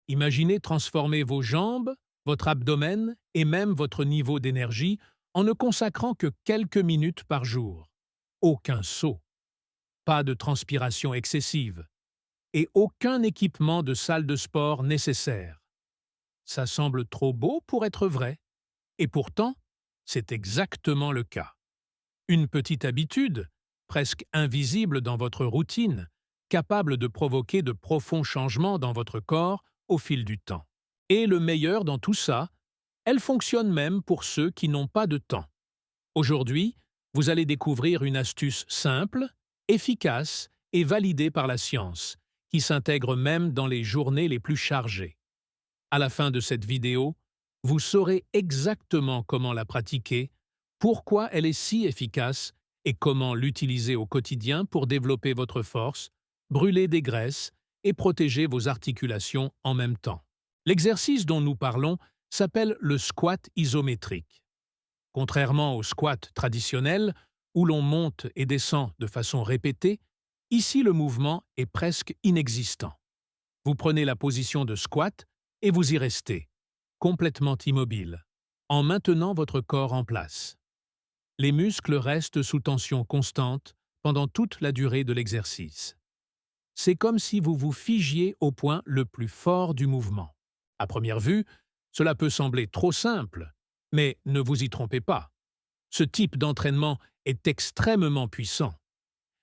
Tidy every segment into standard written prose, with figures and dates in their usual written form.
Imaginez transformer vos jambes, votre abdomen et même votre niveau d'énergie en ne consacrant que quelques minutes par jour. Aucun saut, pas de transpiration excessive et aucun équipement de salle de sport nécessaire. Ça semble trop beau pour être vrai, et pourtant, c'est exactement le cas. Une petite habitude, presque invisible dans votre routine, capable de provoquer de profonds changements dans votre corps au fil du temps. Et le meilleur dans tout ça, elle fonctionne même pour ceux qui n'ont pas de temps. Aujourd'hui, vous allez découvrir une astuce simple, efficace et validée par la science, qui s'intègre même dans les journées les plus chargées. À la fin de cette vidéo, vous saurez exactement comment la pratiquer, pourquoi elle est si efficace et comment l'utiliser au quotidien pour développer votre force, brûler des graisses et protéger vos articulations en même temps. L'exercice dont nous parlons s'appelle le squat isométrique. Contrairement au squat traditionnel, où l'on monte et descend de façon répétée, ici le mouvement est presque inexistant. Vous prenez la position de squat et vous y restez, complètement immobile, en maintenant votre corps en place. Les muscles restent sous tension constante pendant toute la durée de l'exercice. C'est comme si vous vous figiez au point le plus fort du mouvement. À première vue, cela peut sembler trop simple, mais ne vous y trompez pas. Ce type d'entraînement est extrêmement puissant.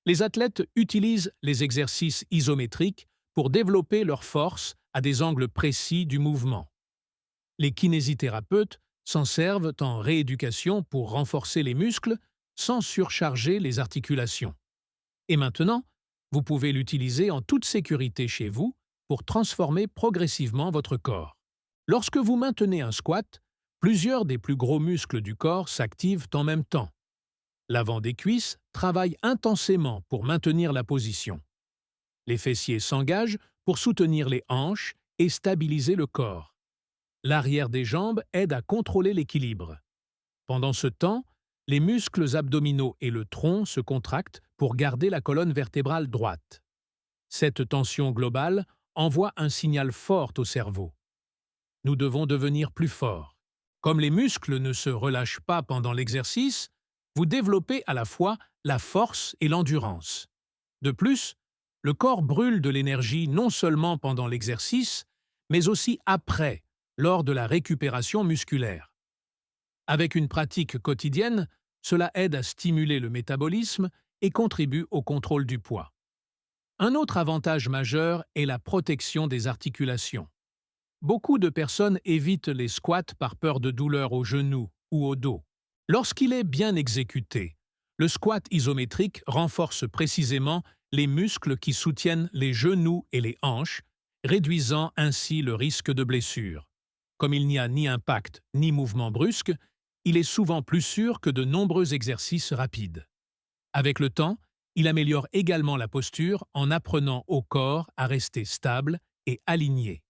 Les athlètes utilisent les exercices isométriques pour développer leur force à des angles précis du mouvement. Les kinésithérapeutes s'en servent en rééducation pour renforcer les muscles sans surcharger les articulations. Et maintenant, vous pouvez l'utiliser en toute sécurité chez vous pour transformer progressivement votre corps. Lorsque vous maintenez un squat, plusieurs des plus gros muscles du corps s'activent en même temps. L'avant des cuisses travaille intensément pour maintenir la position. Les fessiers s'engagent pour soutenir les hanches et stabiliser le corps. L'arrière des jambes aide à contrôler l'équilibre. Pendant ce temps, les muscles abdominaux et le tronc se contractent pour garder la colonne vertébrale droite. Cette tension globale envoie un signal fort au cerveau. Nous devons devenir plus forts. Comme les muscles ne se relâchent pas pendant l'exercice, vous développez à la fois la force et l'endurance. De plus, le corps brûle de l'énergie non seulement pendant l'exercice, mais aussi après, lors de la récupération musculaire. Avec une pratique quotidienne, cela aide à stimuler le métabolisme et contribue au contrôle du poids. Un autre avantage majeur est la protection des articulations. Beaucoup de personnes évitent les squats par peur de douleurs aux genoux ou au dos. Lorsqu'il est bien exécuté, le squat isométrique renforce précisément les muscles qui soutiennent les genoux et les hanches, réduisant ainsi le risque de blessure. Comme il n'y a ni impact ni mouvement brusque, il est souvent plus sûr que de nombreux exercices rapides. Avec le temps, il améliore également la posture en apprenant au corps à rester stable et aligné.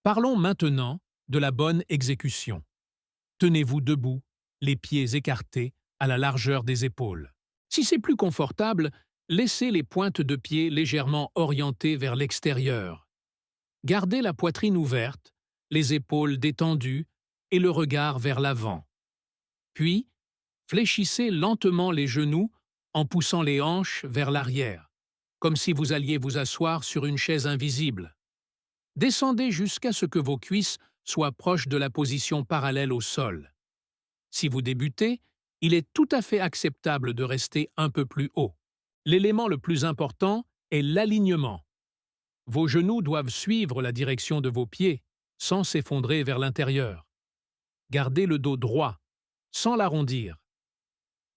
Parlons maintenant de la bonne exécution. Tenez-vous debout, les pieds écartés, à la largeur des épaules. Si c'est plus confortable, laissez les pointes de pied légèrement orientées vers l'extérieur. Gardez la poitrine ouverte, les épaules détendues et le regard vers l'avant. Puis, fléchissez lentement les genoux en poussant les hanches vers l'arrière, comme si vous alliez vous asseoir sur une chaise invisible. Descendez jusqu'à ce que vos cuisses soient proches de la position parallèle au sol. Si vous débutez, il est tout à fait acceptable de rester un peu plus haut. L'élément le plus important est l'alignement. Vos genoux doivent suivre la direction de vos pieds, sans s'effondrer vers l'intérieur. Gardez le dos droit, sans l'arrondir.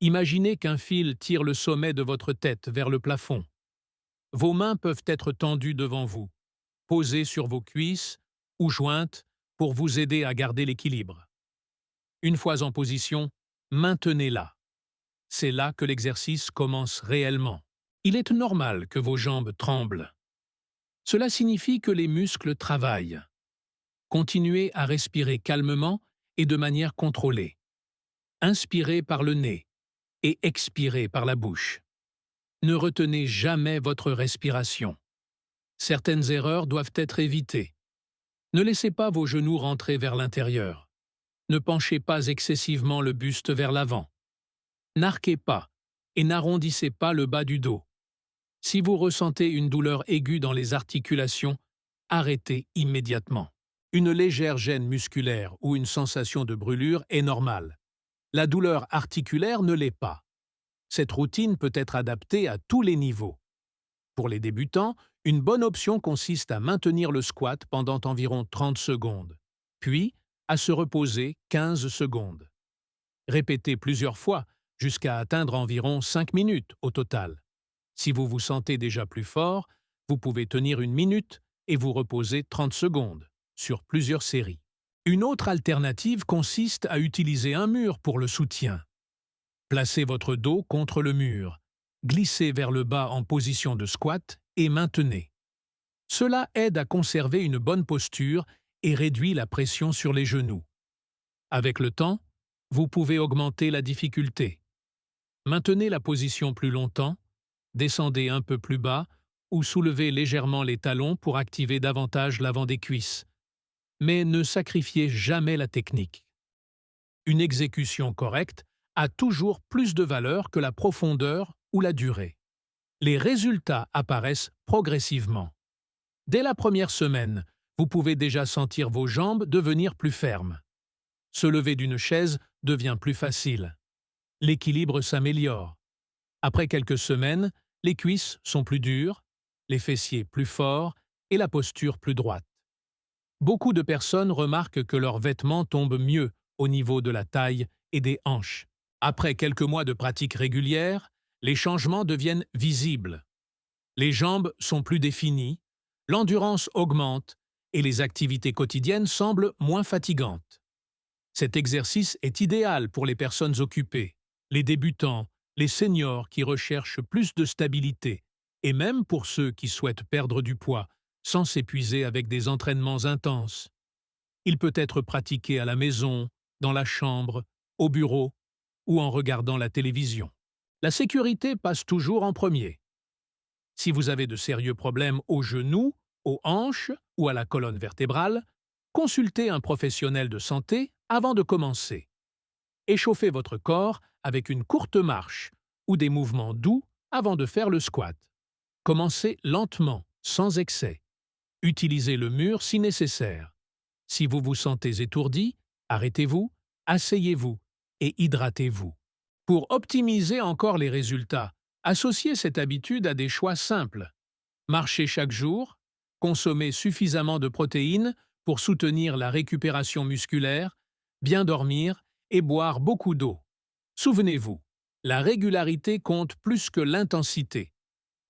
Imaginez qu'un fil tire le sommet de votre tête vers le plafond. Vos mains peuvent être tendues devant vous, posées sur vos cuisses ou jointes pour vous aider à garder l'équilibre. Une fois en position, maintenez-la. C'est là que l'exercice commence réellement. Il est normal que vos jambes tremblent. Cela signifie que les muscles travaillent. Continuez à respirer calmement et de manière contrôlée. Inspirez par le nez et expirez par la bouche. Ne retenez jamais votre respiration. Certaines erreurs doivent être évitées. Ne laissez pas vos genoux rentrer vers l'intérieur. Ne penchez pas excessivement le buste vers l'avant. N'arquez pas et n'arrondissez pas le bas du dos. Si vous ressentez une douleur aiguë dans les articulations, arrêtez immédiatement. Une légère gêne musculaire ou une sensation de brûlure est normale. La douleur articulaire ne l'est pas. Cette routine peut être adaptée à tous les niveaux. Pour les débutants, une bonne option consiste à maintenir le squat pendant environ 30 secondes, puis à se reposer 15 secondes. Répétez plusieurs fois jusqu'à atteindre environ 5 minutes au total. Si vous vous sentez déjà plus fort, vous pouvez tenir une minute et vous reposer 30 secondes, sur plusieurs séries. Une autre alternative consiste à utiliser un mur pour le soutien. Placez votre dos contre le mur, glissez vers le bas en position de squat et maintenez. Cela aide à conserver une bonne posture et réduit la pression sur les genoux. Avec le temps, vous pouvez augmenter la difficulté. Maintenez la position plus longtemps, descendez un peu plus bas ou soulevez légèrement les talons pour activer davantage l'avant des cuisses. Mais ne sacrifiez jamais la technique. Une exécution correcte a toujours plus de valeur que la profondeur ou la durée. Les résultats apparaissent progressivement. Dès la première semaine, vous pouvez déjà sentir vos jambes devenir plus fermes. Se lever d'une chaise devient plus facile. L'équilibre s'améliore. Après quelques semaines, les cuisses sont plus dures, les fessiers plus forts et la posture plus droite. Beaucoup de personnes remarquent que leurs vêtements tombent mieux au niveau de la taille et des hanches. Après quelques mois de pratique régulière, les changements deviennent visibles. Les jambes sont plus définies, l'endurance augmente et les activités quotidiennes semblent moins fatigantes. Cet exercice est idéal pour les personnes occupées, les débutants, les seniors qui recherchent plus de stabilité, et même pour ceux qui souhaitent perdre du poids sans s'épuiser avec des entraînements intenses. Il peut être pratiqué à la maison, dans la chambre, au bureau ou en regardant la télévision. La sécurité passe toujours en premier. Si vous avez de sérieux problèmes aux genoux, aux hanches ou à la colonne vertébrale, consultez un professionnel de santé avant de commencer. Échauffez votre corps avec une courte marche ou des mouvements doux avant de faire le squat. Commencez lentement, sans excès. Utilisez le mur si nécessaire. Si vous vous sentez étourdi, arrêtez-vous, asseyez-vous et hydratez-vous. Pour optimiser encore les résultats, associez cette habitude à des choix simples. Marchez chaque jour, consommez suffisamment de protéines pour soutenir la récupération musculaire, bien dormir et boire beaucoup d'eau. Souvenez-vous, la régularité compte plus que l'intensité.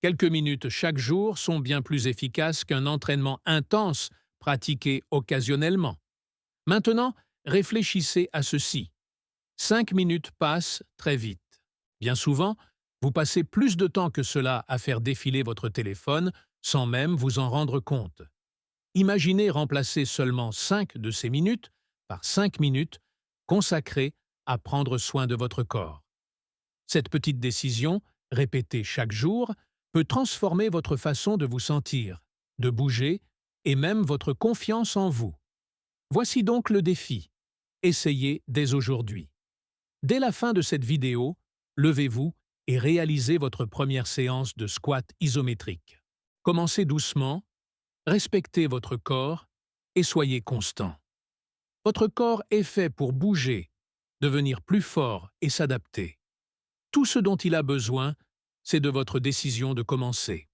Quelques minutes chaque jour sont bien plus efficaces qu'un entraînement intense pratiqué occasionnellement. Maintenant, réfléchissez à ceci. 5 minutes passent très vite. Bien souvent, vous passez plus de temps que cela à faire défiler votre téléphone sans même vous en rendre compte. Imaginez remplacer seulement 5 de ces minutes par 5 minutes consacrées à prendre soin de votre corps. Cette petite décision, répétée chaque jour, peut transformer votre façon de vous sentir, de bouger et même votre confiance en vous. Voici donc le défi. Essayez dès aujourd'hui. Dès la fin de cette vidéo, levez-vous et réalisez votre première séance de squat isométrique. Commencez doucement, respectez votre corps et soyez constant. Votre corps est fait pour bouger, devenir plus fort et s'adapter. Tout ce dont il a besoin, c'est de votre décision de commencer.